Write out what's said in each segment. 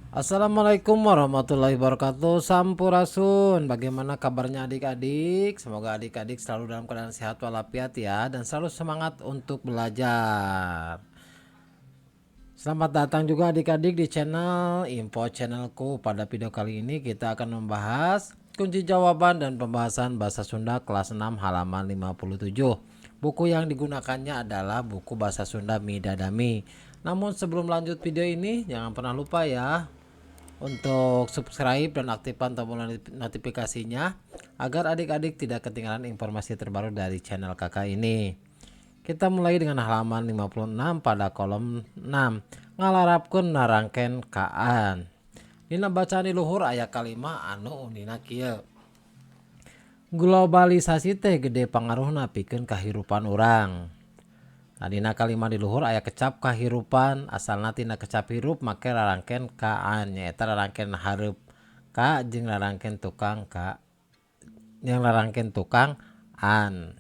Assalamualaikum warahmatullahi wabarakatuh. Sampurasun. Bagaimana kabarnya adik-adik? Semoga adik-adik selalu dalam keadaan sehat walafiat ya, dan selalu semangat untuk belajar. Selamat datang juga adik-adik di info channelku. Pada video kali ini kita akan membahas kunci jawaban dan pembahasan bahasa Sunda kelas 6 halaman 57. Buku yang digunakannya adalah buku bahasa Sunda Midadami. Namun sebelum lanjut video ini, jangan pernah lupa ya untuk subscribe dan aktifkan tombol notifikasinya agar adik-adik tidak ketinggalan informasi terbaru dari channel kakak ini. Kita mulai dengan halaman 56 pada kolom 6. Ngalarapkeun narangken kaan. Dina bacaan di luhur aya kalimat anu undina kieu. Globalisasi teh gede pangaruhna pikeun kahirupan urang. Dina kalimat di luhur aya kecap kahirupan, asalna tina kecap hirup make rarangken kaan, nyaeta rarangken hareup ka jeung rarangken tukang ka yang rarangken tukang an.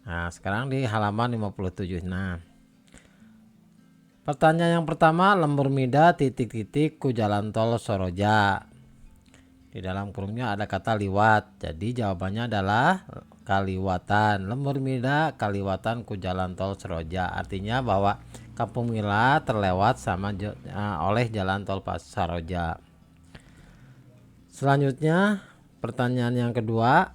Nah, sekarang di halaman 57. Nah, pertanyaan yang pertama, lembur mida titik-titik ku jalan tol Soroja. Di dalam kurungnya ada kata liwat, jadi jawabannya adalah kaliwatan. Lembur mida kaliwatan ku jalan tol Soroja, artinya bahwa Kampung Mila terlewat oleh jalan tol Saroja. Selanjutnya pertanyaan yang kedua,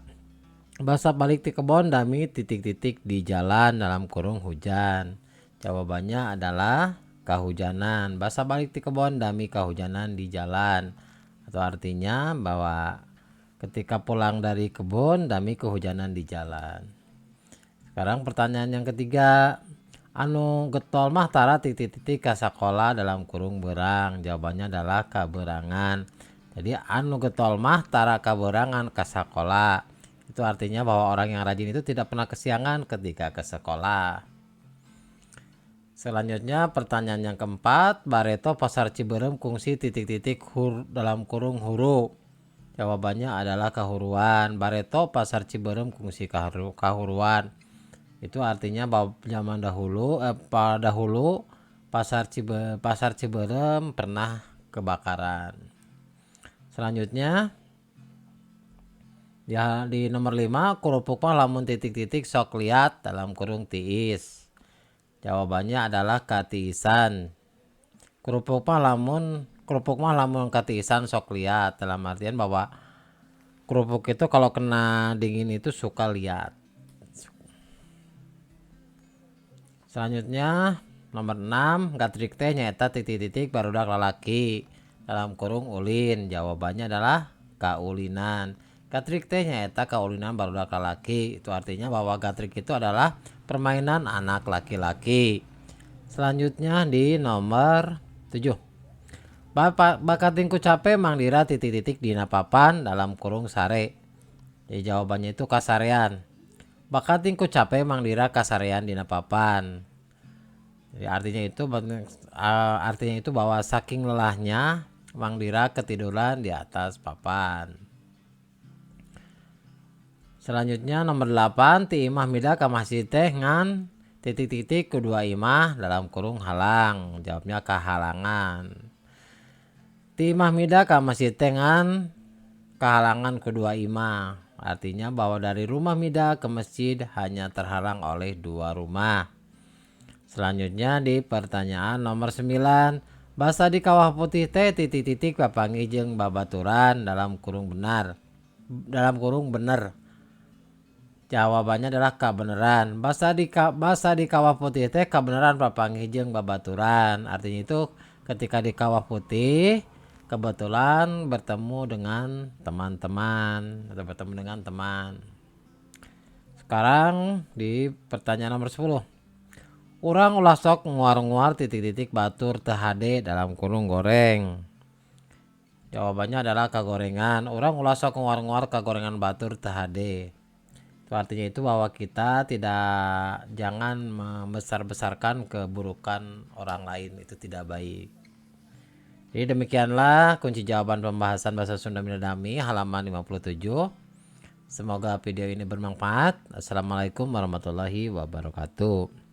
bahasa balik di kebon dami titik-titik di jalan dalam kurung hujan. Jawabannya adalah kahujanan. Bahasa balik di kebon dami kahujanan di jalan, atau artinya bahwa ketika pulang dari kebun dami kehujanan di jalan. Sekarang pertanyaan yang ketiga, anu getol mah tara titik-titik ka sakola dalam kurung berang. Jawabannya adalah kaberangan. Jadi anu getol mah tara kaberangan ka sakola, itu artinya bahwa orang yang rajin itu tidak pernah kesiangan ketika ke sekolah. Selanjutnya pertanyaan yang keempat, Bareto pasar Ciberem kungsi titik-titik dalam kurung huru. Jawabannya adalah kahuruan. Bareto pasar Ciberem kungsi kahuruan. Itu artinya bahwa zaman dahulu pada dahulu pasar Ciberem pernah kebakaran. Selanjutnya ya, di nomor 5, kerupuk mah lamun titik-titik sok liat dalam kurung tiis. Jawabannya adalah katiisan. Kerupuk mah lamun katiisan sok liat, dalam artian bahwa kerupuk itu kalau kena dingin itu suka liat. Selanjutnya nomor 6, gatrik teh nyaeta titik-titik barudak lalaki dalam kurung ulin. Jawabannya adalah kaulinan. Gatrik teh nyaeta kaulinan barudak lalaki. Itu artinya bahwa gatrik itu adalah permainan anak laki-laki. Selanjutnya di nomor 7, bakating ku capek mangdira titik-titik dina papan dalam kurung sare. Jadi jawabannya itu kasarean. Bakating ku capek mangdira kasarean dina papan. Jadi artinya itu bahwa saking lelahnya mangdira ketiduran di atas papan. Selanjutnya nomor 8, ti imah mida ka masjid teh ngan titik-titik kedua imah dalam kurung halang. Jawabnya kehalangan. Ti imah mida ka masjid teh ngan kehalangan kedua imah. Artinya bahwa dari rumah mida ke masjid hanya terhalang oleh 2 rumah. Selanjutnya di pertanyaan nomor 9, basa di kawah putih teh titik-titik papangi jeung babaturan dalam kurung bener. Jawabannya adalah kabeneran. Basa di kawah putih teh kabeneran papanggih jeung babaturan. Artinya itu ketika di kawah putih kebetulan bertemu dengan teman-teman atau bertemu dengan teman. Sekarang di pertanyaan nomor 10. Urang ulah sok nguar-nguar titik-titik batur teu hade dalam kurung goreng. Jawabannya adalah kagorengan. Urang ulah sok nguar-nguar kagorengan batur teu hade. Itu artinya itu bahwa kita jangan membesar-besarkan keburukan orang lain, itu tidak baik. Jadi demikianlah kunci jawaban pembahasan bahasa Sunda Midadami halaman 57. Semoga video ini bermanfaat. Assalamualaikum warahmatullahi wabarakatuh.